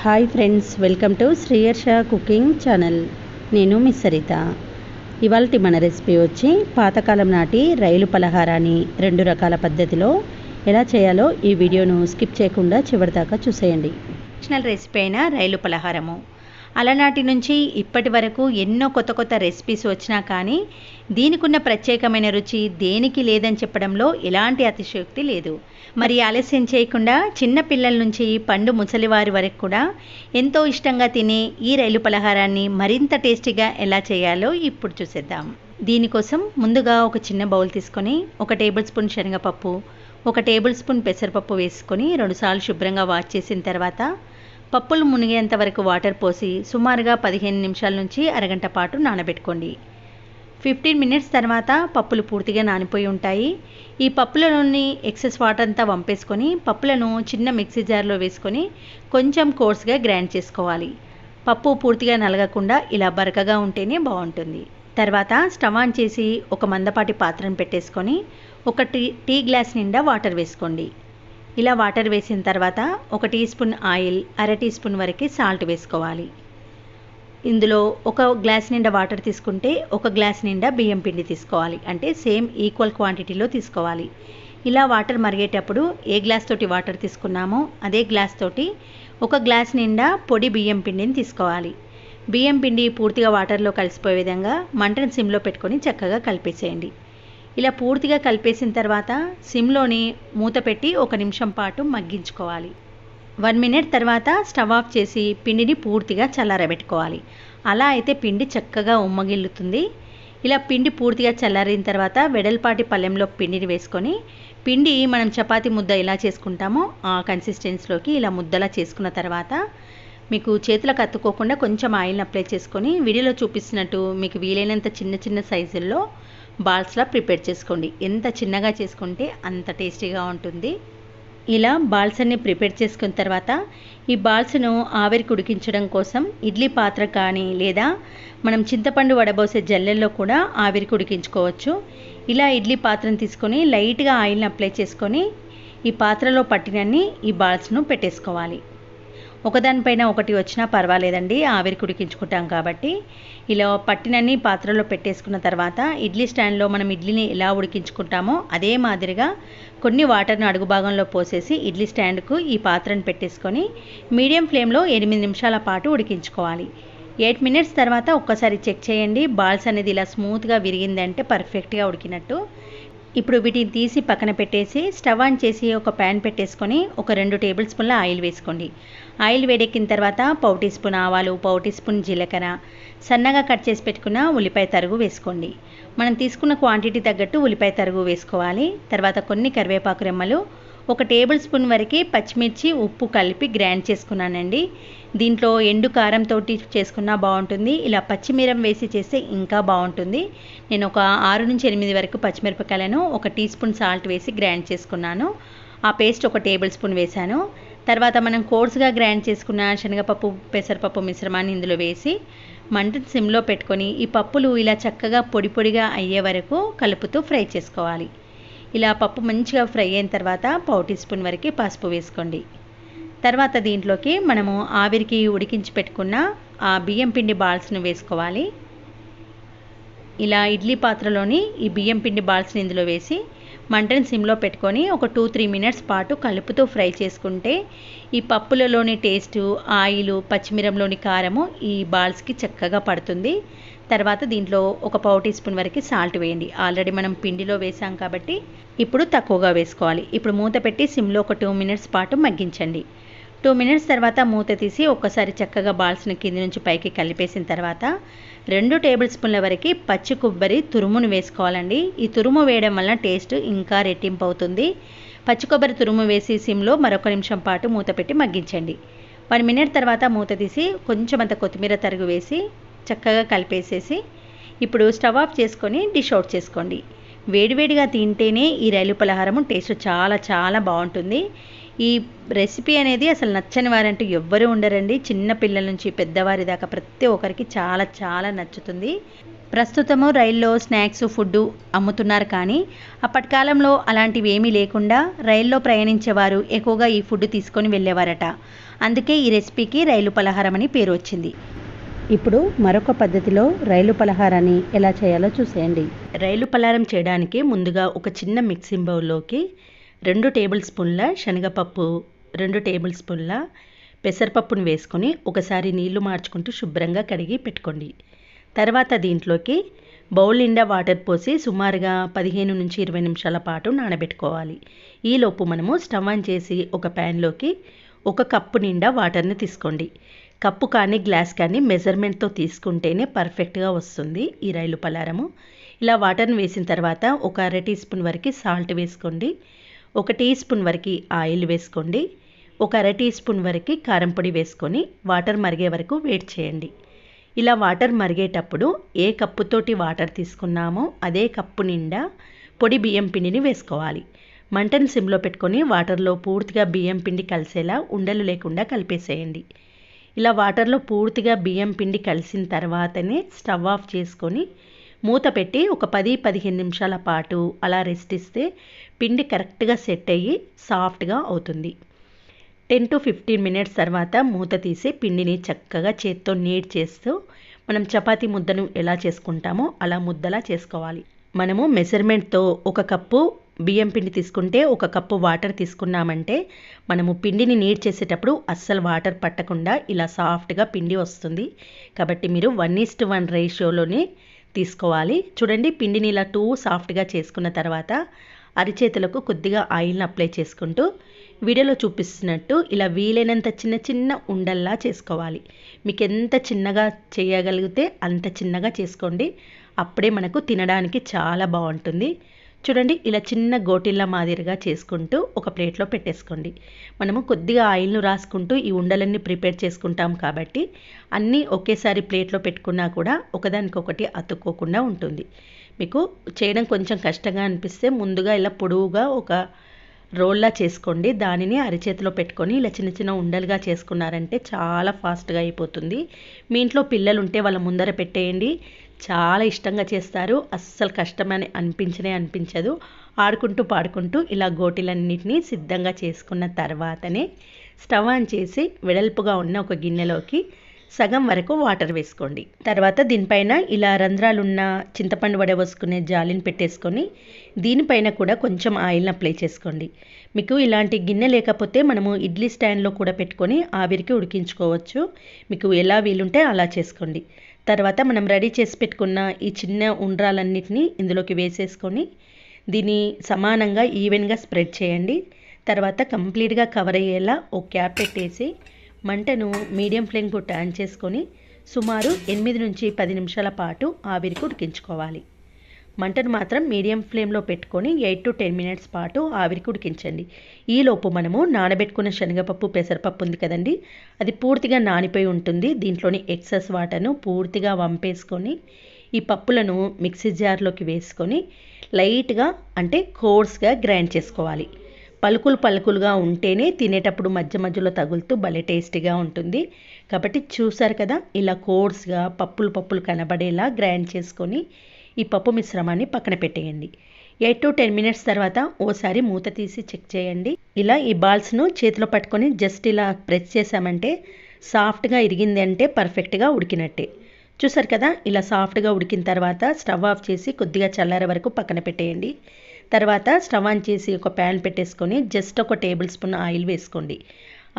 Hi friends, welcome to Sriyarsha cooking channel. నేను miss Saritha. ఇవాళ మన రెసిపీ వచ్చి పాతకాలం నాటి రైలు పలహారాన్ని 2 రకాల పద్ధతిలో ఎలా చేయాలో ఈ వీడియోను స్కిప్ చేయకుండా చివరిదాకా చూసేయండి. ట్రెడిషనల్ రెసిపీ అయిన రైలు పలహారము. అలనాటి నుంచి ఇప్పటి వరకు ఎన్నో కొత్త కొత్త రెసిపీస్ వచ్చినా కానీ దీనికున్న ప్రత్యేకమైన రుచి దేనికి లేదని చెప్పడంలో ఎలాంటి అతిశయోక్తి లేదు. మరి ఆలస్యం చేయకుండా చిన్న పిల్లల నుంచి పండు ముసలివారి వరకు కూడా ఎంతో ఇష్టంగా తినే ఈ రైలు పలహారాన్ని మరింత టేస్టీగా ఎలా చేయాలో ఇప్పుడు చూసేద్దాం. దీనికోసం ముందుగా ఒక చిన్న బౌల్ తీసుకొని 1 టేబుల్ స్పూన్ శనగపప్పు, 1 టేబుల్ స్పూన్ పెసరపప్పు వేసుకొని 2 సార్లు శుభ్రంగా వాష్ చేసిన తర్వాత పప్పులు మునిగేంత వరకు వాటర్ పోసి సుమారుగా 15 నిమిషాల నుంచి అరగంట పాటు నానబెట్టుకోండి. 15 మినిట్స్ తర్వాత పప్పులు పూర్తిగా నానిపోయి ఉంటాయి. ఈ పప్పులలోని ఎక్సెస్ వాటర్ అంతా వంపేసుకొని పప్పులను చిన్న మిక్సీ జార్లో వేసుకొని కొంచెం కోర్స్గా గ్రైండ్ చేసుకోవాలి. పప్పు పూర్తిగా నలగకుండా ఇలా బరకగా ఉంటేనే బాగుంటుంది. తర్వాత స్టవ్ ఆన్ చేసి ఒక మందపాటి పాత్రను పెట్టేసుకొని 1 టీ గ్లాస్ నిండా వాటర్ వేసుకోండి. ఇలా వాటర్ వేసిన తర్వాత 1 teaspoon oil, 1/2 teaspoon వరకు సాల్ట్ వేసుకోవాలి. ఇందులో 1 గ్లాస్ నిండా వాటర్ తీసుకుంటే 1 గ్లాస్ నిండా బియ్యం పిండి తీసుకోవాలి. అంటే సేమ్ ఈక్వల్ క్వాంటిటీలో తీసుకోవాలి. ఇలా వాటర్ మరిగేటప్పుడు ఏ గ్లాస్ తోటి వాటర్ తీసుకున్నామో అదే గ్లాస్ తోటి 1 గ్లాస్ నిండా పొడి బియ్యం పిండిని తీసుకోవాలి. బియ్యం పిండి పూర్తిగా వాటర్లో కలిసిపోయే విధంగా మంటను సిమ్లో పెట్టుకొని చక్కగా కలిపేసేయండి. ఇలా పూర్తిగా కలిపేసిన తర్వాత సిమ్లోని మూత పెట్టి 1 నిమిషం పాటు మగ్గించుకోవాలి. 1 మినిట్ తర్వాత స్టవ్ ఆఫ్ చేసి పిండిని పూర్తిగా చల్లారబెట్టుకోవాలి. అలా అయితే పిండి చక్కగా ఉమ్మగిల్లుతుంది. ఇలా పిండి పూర్తిగా చల్లారిన తర్వాత వెడల్పాటి పళ్ళెంలో పిండిని వేసుకొని పిండి మనం చపాతీ ముద్ద ఎలా చేసుకుంటామో ఆ కన్సిస్టెన్సీలోకి ఇలా ముద్దలా చేసుకున్న తర్వాత మీకు చేతులకు అతుక్కోకుండా కొంచెం ఆయిల్ని అప్లై చేసుకొని వీడియోలో చూపిస్తున్నట్టు మీకు వీలైనంత చిన్న చిన్న సైజుల్లో బాల్స్లా ప్రిపేర్ చేసుకోండి. ఎంత చిన్నగా చేసుకుంటే అంత టేస్టీగా ఉంటుంది. ఇలా బాల్స్ అన్ని ప్రిపేర్ చేసుకున్న తర్వాత ఈ బాల్స్ను ఆవిరికి ఉడికించడం కోసం ఇడ్లీ పాత్ర కానీ లేదా మనం చింతపండు వడబోసే జల్లెల్లో కూడా ఆవిరికి ఉడికించుకోవచ్చు. ఇలా ఇడ్లీ పాత్రను తీసుకొని లైట్గా ఆయిల్ని అప్లై చేసుకొని ఈ పాత్రలో పట్టినన్ని ఈ బాల్స్ను పెట్టేసుకోవాలి. ఒకదానిపైన ఒకటి వచ్చినా పర్వాలేదండి, ఆవిరికి ఉడికించుకుంటాం కాబట్టి. ఇలా పట్టినన్ని పాత్రలో పెట్టేసుకున్న తర్వాత ఇడ్లీ స్టాండ్లో మనం ఇడ్లీని ఎలా ఉడికించుకుంటామో అదే మాదిరిగా కొన్ని వాటర్ను అడుగు భాగంలో పోసేసి ఇడ్లీ స్టాండ్కు ఈ పాత్రను పెట్టేసుకొని మీడియం ఫ్లేమ్లో 8 నిమిషాల పాటు ఉడికించుకోవాలి. 8 మినిట్స్ తర్వాత ఒక్కసారి చెక్ చేయండి. బాల్స్ అనేది ఇలా స్మూత్గా విరిగిందంటే పర్ఫెక్ట్గా ఉడికినట్టు. ఇప్పుడు వీటిని తీసి పక్కన పెట్టేసి స్టవ్ ఆన్ చేసి ఒక ప్యాన్ పెట్టేసుకొని 2 టేబుల్ స్పూన్ల ఆయిల్ వేసుకోండి. ఆయిల్ వేడెక్కిన తర్వాత 1 టీ స్పూన్ ఆవాలు, 1 టీ స్పూన్ జీలకర్ర, సన్నగా కట్ చేసి పెట్టుకున్న ఉల్లిపాయ తరుగు వేసుకోండి. మనం తీసుకున్న క్వాంటిటీ తగ్గట్టు ఉల్లిపాయ తరుగు వేసుకోవాలి. తర్వాత కొన్ని కరివేపాకు రెమ్మలు, 1 టేబుల్ స్పూన్ వరకు పచ్చిమిర్చి, ఉప్పు కలిపి గ్రైండ్ చేసుకున్నానండి. దీంట్లో ఎండు కారంతో చేసుకున్నా బాగుంటుంది. ఇలా పచ్చిమిరం వేసి చేస్తే ఇంకా బాగుంటుంది. నేను ఒక 6 నుంచి 8 వరకు పచ్చిమిరపకాయలను 1 టీ స్పూన్ సాల్ట్ వేసి గ్రైండ్ చేసుకున్నాను. ఆ పేస్ట్ 1 టేబుల్ స్పూన్ వేశాను. తర్వాత మనం కోర్స్గా గ్రైండ్ చేసుకున్న శనగపప్పు, పెసరపప్పు మిశ్రమాన్ని ఇందులో వేసి మంటను సిమ్లో పెట్టుకొని ఈ పప్పులు ఇలా చక్కగా పొడి పొడిగా అయ్యే వరకు కలుపుతూ ఫ్రై చేసుకోవాలి. ఇలా పప్పు మంచిగా ఫ్రై అయిన తర్వాత 1 టీ స్పూన్ వరకు పసుపు వేసుకోండి. తర్వాత దీంట్లోకి మనము ఆవిరికి ఉడికించి పెట్టుకున్న ఆ బియ్యం పిండి బాల్స్ను వేసుకోవాలి. ఇలా ఇడ్లీ పాత్రలోని ఈ బియ్యం పిండి బాల్స్ని ఇందులో వేసి మంటను సిమ్లో పెట్టుకొని ఒక 2-3 మినిట్స్ పాటు కలుపుతూ ఫ్రై చేసుకుంటే ఈ పప్పులలోని టేస్టు, ఆయిలు, పచ్చిమిరంలోని కారము ఈ బాల్స్కి చక్కగా పడుతుంది. తర్వాత దీంట్లో ఒక 1 టీ స్పూన్ వరకు సాల్ట్ వేయండి. ఆల్రెడీ మనం పిండిలో వేసాం కాబట్టి ఇప్పుడు తక్కువగా వేసుకోవాలి. ఇప్పుడు మూత పెట్టి సిమ్లో ఒక 2 మినిట్స్ పాటు మగ్గించండి. 2 మినిట్స్ తర్వాత మూత తీసి ఒక్కసారి చక్కగా బాల్స్ని కింది నుంచి పైకి కలిపేసిన తర్వాత 2 టేబుల్ స్పూన్ల వరకు పచ్చి కొబ్బరి తురుమును వేసుకోవాలండి. ఈ తురుము వేయడం వల్ల టేస్ట్ ఇంకా రెట్టింపు అవుతుంది. పచ్చి కొబ్బరి తురుము వేసి సిమ్లో మరొక నిమిషం పాటు మూత పెట్టి మగ్గించండి. 1 మినిట్ తర్వాత మూత తీసి కొంచెం అంత కొత్తిమీర తరుగు వేసి చక్కగా కలిపేసేసి ఇప్పుడు స్టవ్ ఆఫ్ చేసుకొని డిష్ అవుట్ చేసుకోండి. వేడివేడిగా తింటేనే ఈ రైలు పలహారము టేస్ట్ చాలా చాలా బాగుంటుంది. ఈ రెసిపీ అనేది అసలు నచ్చని వారంటూ ఎవ్వరూ ఉండరండి. చిన్న పిల్లల నుంచి పెద్దవారి దాకా ప్రతి ఒక్కరికి చాలా చాలా నచ్చుతుంది. ప్రస్తుతము రైల్లో స్నాక్స్ ఫుడ్ అమ్ముతున్నారు, కానీ అప్పటి కాలంలో అలాంటివి ఏమీ లేకుండా రైల్లో ప్రయాణించేవారు ఎక్కువగా ఈ ఫుడ్ తీసుకొని వెళ్ళేవారట. అందుకే ఈ రెసిపీకి రైలు పలహారం అని పేరు వచ్చింది. ఇప్పుడు మరొక పద్ధతిలో రైలు పలహారాన్ని ఎలా చేయాలో చూసేయండి. రైలు పలహారం చేయడానికి ముందుగా ఒక చిన్న మిక్సింగ్ బౌల్లోకి 2 టేబుల్ స్పూన్ల శనగపప్పు, 2 టేబుల్ స్పూన్ల పెసరపప్పును వేసుకొని ఒకసారి నీళ్లు మార్చుకుంటూ శుభ్రంగా కడిగి పెట్టుకోండి. తర్వాత దీంట్లోకి బౌల్ నిండా వాటర్ పోసి సుమారుగా 15 నుంచి 20 నిమిషాల పాటు నానబెట్టుకోవాలి. ఈలోపు మనము స్టవ్ ఆన్ చేసి ఒక ప్యాన్లోకి 1 కప్పు నిండా వాటర్ని తీసుకోండి. కప్పు కానీ గ్లాస్ కానీ మెజర్మెంట్తో తీసుకుంటేనే పర్ఫెక్ట్గా వస్తుంది ఈ రైలు పలారము. ఇలా వాటర్ని వేసిన తర్వాత ఒక అర టీ స్పూన్ వరకు సాల్ట్ వేసుకోండి, 1 టీ స్పూన్ వరకు ఆయిల్ వేసుకోండి, ఒక అర టీ స్పూన్ వరకు కారం పొడి వేసుకొని వాటర్ మరిగే వరకు వెయిట్ చేయండి. ఇలా వాటర్ మరిగేటప్పుడు ఏ కప్పుతోటి వాటర్ తీసుకున్నామో అదే కప్పు నిండా పొడి బియ్యం పిండిని వేసుకోవాలి. మంటను సిమ్లో పెట్టుకొని వాటర్లో పూర్తిగా బియ్యం పిండి కలిసేలా ఉండలు లేకుండా కలిపేసేయండి. ఇలా వాటర్లో పూర్తిగా బియ్యం పిండి కలిసిన తర్వాతనే స్టవ్ ఆఫ్ చేసుకొని మూత పెట్టి ఒక 10-15 నిమిషాల పాటు అలా రెస్ట్ ఇస్తే పిండి కరెక్ట్గా సెట్ అయ్యి సాఫ్ట్గా అవుతుంది. 10 to 15 మినిట్స్ తర్వాత మూత తీసి పిండిని చక్కగా చేత్తో నీట్ చేస్తూ మనం చపాతీ ముద్దను ఎలా చేసుకుంటామో అలా ముద్దలా చేసుకోవాలి. మనము మెజర్మెంట్తో 1 కప్పు బియ్యం పిండి తీసుకుంటే 1 కప్పు వాటర్ తీసుకున్నామంటే మనము పిండిని నీట్ చేసేటప్పుడు అస్సలు వాటర్ పట్టకుండా ఇలా సాఫ్ట్గా పిండి వస్తుంది. కాబట్టి మీరు 1:1 రేషియోలోనే తీసుకోవాలి. చూడండి, పిండిని ఇలా సాఫ్ట్గా చేసుకున్న తర్వాత అరిచేతులకు కొద్దిగా ఆయిల్ని అప్లై చేసుకుంటూ వీడియోలో చూపిస్తున్నట్టు ఇలా వీలైనంత చిన్న చిన్న ఉండల్లా చేసుకోవాలి. మీకు ఎంత చిన్నగా చేయగలిగితే అంత చిన్నగా చేసుకోండి, అప్పుడే మనకు తినడానికి చాలా బాగుంటుంది. చూడండి, ఇలా చిన్న గోటిల్లా మాదిరిగా చేసుకుంటూ ఒక ప్లేట్లో పెట్టేసుకోండి. మనము కొద్దిగా ఆయిల్ను రాసుకుంటూ ఈ ఉండలన్నీ ప్రిపేర్ చేసుకుంటాం కాబట్టి అన్నీ ఒకేసారి ప్లేట్లో పెట్టుకున్నా కూడా ఒకదానికొకటి అతుక్కోకుండా ఉంటుంది. మీకు చేయడం కొంచెం కష్టంగా అనిపిస్తే ముందుగా ఇలా పొడవుగా ఒక రోల్లా చేసుకోండి. దానిని అరిచేతిలో పెట్టుకొని ఇలా చిన్న చిన్న ఉండలుగా చేసుకున్నారంటే చాలా ఫాస్ట్గా అయిపోతుంది. మీ ఇంట్లో పిల్లలు ఉంటే వాళ్ళ ముందర పెట్టేయండి, చాలా ఇష్టంగా చేస్తారు. అస్సలు కష్టమని అనిపించదు. ఆడుకుంటూ పాడుకుంటూ ఇలా గోటీలన్నిటినీ సిద్ధంగా చేసుకున్న తర్వాతనే స్టవ్ ఆన్ చేసి వెడల్పుగా ఉన్న ఒక గిన్నెలోకి సగం వరకు వాటర్ వేసుకోండి. తర్వాత దీనిపైన ఇలా రంధ్రాలున్న చింతపండు వడవోసుకునే జాలిని పెట్టేసుకొని దీనిపైన కూడా కొంచెం ఆయిల్ని అప్లై చేసుకోండి. మీకు ఇలాంటి గిన్నె లేకపోతే మనము ఇడ్లీ స్టాండ్లో కూడా పెట్టుకొని ఆవిరికి ఉడికించుకోవచ్చు. మీకు ఎలా వీలుంటే అలా చేసుకోండి. తర్వాత మనం రెడీ చేసి పెట్టుకున్న ఈ చిన్న ఉండ్రాలన్నిటినీ ఇందులోకి వేసేసుకొని దీన్ని సమానంగా ఈవెన్గా స్ప్రెడ్ చేయండి. తర్వాత కంప్లీట్గా కవర్ అయ్యేలా ఒక క్యాప్ పెట్టేసి మంటను మీడియం ఫ్లేమ్కు టర్న్ చేసుకొని సుమారు 8 నుంచి 10 నిమిషాల పాటు ఆవిరికి ఉడికించుకోవాలి. మంటను మాత్రం మీడియం ఫ్లేమ్లో పెట్టుకొని 8 to 10 మినిట్స్ పాటు ఆవిరికి ఉడికించండి. ఈలోపు మనము నానబెట్టుకున్న శనగపప్పు పెసరపప్పు ఉంది కదండి, అది పూర్తిగా నానిపోయి ఉంటుంది. దీంట్లోని ఎక్సెస్ వాటర్ను పూర్తిగా వంపేసుకొని ఈ పప్పులను మిక్సీ జార్లోకి వేసుకొని లైట్గా అంటే కోర్స్గా గ్రైండ్ చేసుకోవాలి. పలుకులుగా ఉంటేనే తినేటప్పుడు మధ్య మధ్యలో తగులుతూ భలే టేస్టీగా ఉంటుంది. కాబట్టి చూసారు కదా, ఇలా కోర్స్గా పప్పులు కనబడేలా గ్రైండ్ చేసుకొని ఈ పప్పు మిశ్రమాన్ని పక్కన పెట్టేయండి. 8 to 10 మినిట్స్ తర్వాత ఓసారి మూత తీసి చెక్ చేయండి. ఇలా ఈ బాల్స్ను చేతిలో పట్టుకొని జస్ట్ ఇలా ప్రెస్ చేసామంటే సాఫ్ట్గా ఇరిగింది అంటే పర్ఫెక్ట్గా ఉడికినట్టే. చూసారు కదా, ఇలా సాఫ్ట్గా ఉడికిన తర్వాత స్టవ్ ఆఫ్ చేసి కొద్దిగా చల్లారే వరకు పక్కన పెట్టేయండి. తర్వాత స్టవ్ ఆన్ చేసి ఒక ప్యాన్ పెట్టేసుకొని జస్ట్ 1 టేబుల్ స్పూన్ ఆయిల్ వేసుకోండి.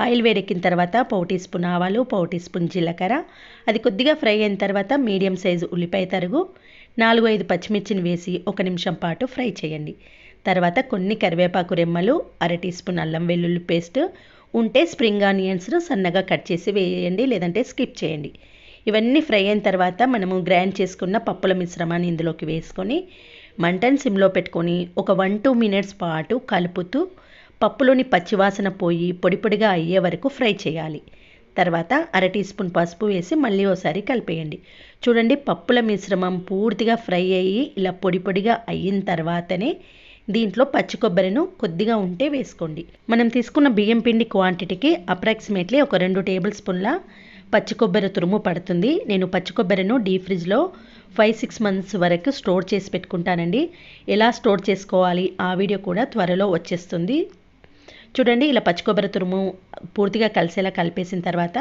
ఆయిల్ వేడెక్కిన తర్వాత 1 టీ స్పూన్ ఆవాలు, 1 టీ స్పూన్ జీలకర్ర, అది కొద్దిగా ఫ్రై అయిన తర్వాత మీడియం సైజు ఉల్లిపాయ తరుగు, 4-5 పచ్చిమిర్చిని వేసి 1 నిమిషం పాటు ఫ్రై చేయండి. తర్వాత కొన్ని కరివేపాకు రెమ్మలు, అర టీ స్పూన్ అల్లం వెల్లుల్లి పేస్ట్ ఉంటే స్ప్రింగ్ ఆనియన్స్ను సన్నగా కట్ చేసి వేయండి, లేదంటే స్కిప్ చేయండి. ఇవన్నీ ఫ్రై అయిన తర్వాత మనము గ్రైండ్ చేసుకున్న పప్పుల మిశ్రమాన్ని ఇందులోకి వేసుకొని మంటను సిమ్లో పెట్టుకొని ఒక 1-2 మినిట్స్ పాటు కలుపుతూ పప్పులోని పచ్చివాసన పోయి పొడిగా అయ్యే వరకు ఫ్రై చేయాలి. తర్వాత అర టీ స్పూన్ పసుపు వేసి మళ్ళీ ఒకసారి కలిపేయండి. చూడండి, పప్పుల మిశ్రమం పూర్తిగా ఫ్రై అయ్యి ఇలా పొడిగా అయిన తర్వాతనే దీంట్లో పచ్చి కొబ్బరిను కొద్దిగా ఉంటే వేసుకోండి. మనం తీసుకున్న బియ్యం పిండి క్వాంటిటీకి అప్రాక్సిమేట్లీ ఒక 2 టేబుల్ స్పూన్ల పచ్చి కొబ్బరి తురుము పడుతుంది. నేను పచ్చి కొబ్బరిను డీప్ ఫ్రిడ్జ్లో 5-6 మంత్స్ వరకు స్టోర్ చేసి పెట్టుకుంటానండి. ఎలా స్టోర్ చేసుకోవాలి ఆ వీడియో కూడా త్వరలో వచ్చేస్తుంది. చూడండి, ఇలా పచ్చి కొబ్బరి తురుము పూర్తిగా కలిసేలా కలిపేసిన తర్వాత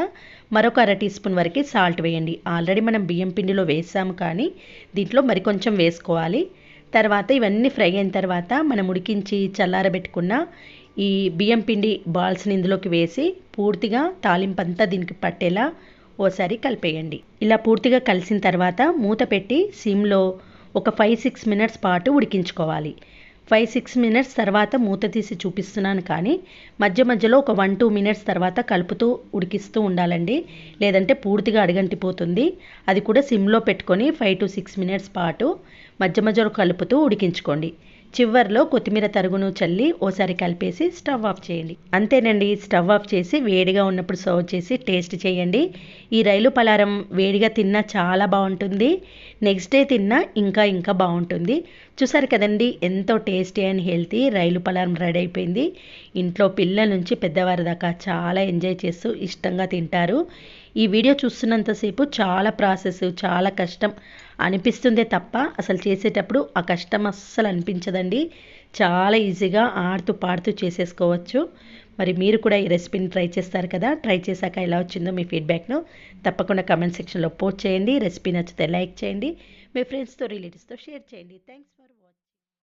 మరొక 1/2 టీ స్పూన్ వరకు సాల్ట్ వేయండి. ఆల్రెడీ మనం బియ్యం పిండిలో వేసాము, కానీ దీంట్లో మరికొంచెం వేసుకోవాలి. తర్వాత ఇవన్నీ ఫ్రై అయిన తర్వాత మనం ఉడికించి చల్లారబెట్టుకున్న ఈ బియ్యం పిండి బాల్స్ని ఇందులోకి వేసి పూర్తిగా తాలింపంతా దీనికి పట్టేలా ఓసారి కలిపేయండి. ఇలా పూర్తిగా కలిసిన తర్వాత మూత పెట్టి సిమ్లో ఒక 5-6 మినిట్స్ పాటు ఉడికించుకోవాలి. 5-6 మినిట్స్ తర్వాత మూత తీసి చూపిస్తున్నాను, కానీ మధ్య మధ్యలో ఒక 1-2 మినిట్స్ తర్వాత కలుపుతూ ఉడికిస్తూ ఉండాలండి. లేదంటే పూర్తిగా అడుగంటిపోతుంది. అది కూడా సిమ్లో పెట్టుకొని 5-6 మినిట్స్ పాటు మధ్య మధ్యలో కలుపుతూ ఉడికించుకోండి. చివర్లో కొత్తిమీర తరుగును చల్లి ఓసారి కలిపేసి స్టవ్ ఆఫ్ చేయండి. అంతేనండి, స్టవ్ ఆఫ్ చేసి వేడిగా ఉన్నప్పుడు సర్వ్ చేసి టేస్ట్ చేయండి. ఈ రైలు పలారం వేడిగా తిన్నా చాలా బాగుంటుంది. నెక్స్ట్ డే తిన్నా ఇంకా బాగుంటుంది. చూసారు కదండి, ఎంతో టేస్టీ అండ్ హెల్తీ రైలు పలారం రెడీ అయిపోయింది. ఇంట్లో పిల్లల నుంచి పెద్దవారి దాకా చాలా ఎంజాయ్ చేస్తూ ఇష్టంగా తింటారు. ఈ వీడియో చూస్తున్నంతసేపు చాలా ప్రాసెస్, చాలా కష్టం అనిపిస్తుందే తప్ప అసలు చేసేటప్పుడు ఆ కష్టం అస్సలు అనిపించదండి. చాలా ఈజీగా ఆడుతూ పాడుతూ చేసేసుకోవచ్చు. మరి మీరు కూడా ఈ రెసిపీని ట్రై చేస్తారు కదా. ట్రై చేశాక ఎలా వచ్చిందో మీ ఫీడ్బ్యాక్ను తప్పకుండా కామెంట్ సెక్షన్లో పోస్ట్ చేయండి. రెసిపీ నచ్చితే లైక్ చేయండి. మీ ఫ్రెండ్స్తో రిలేటివ్స్తో షేర్ చేయండి. థ్యాంక్స్.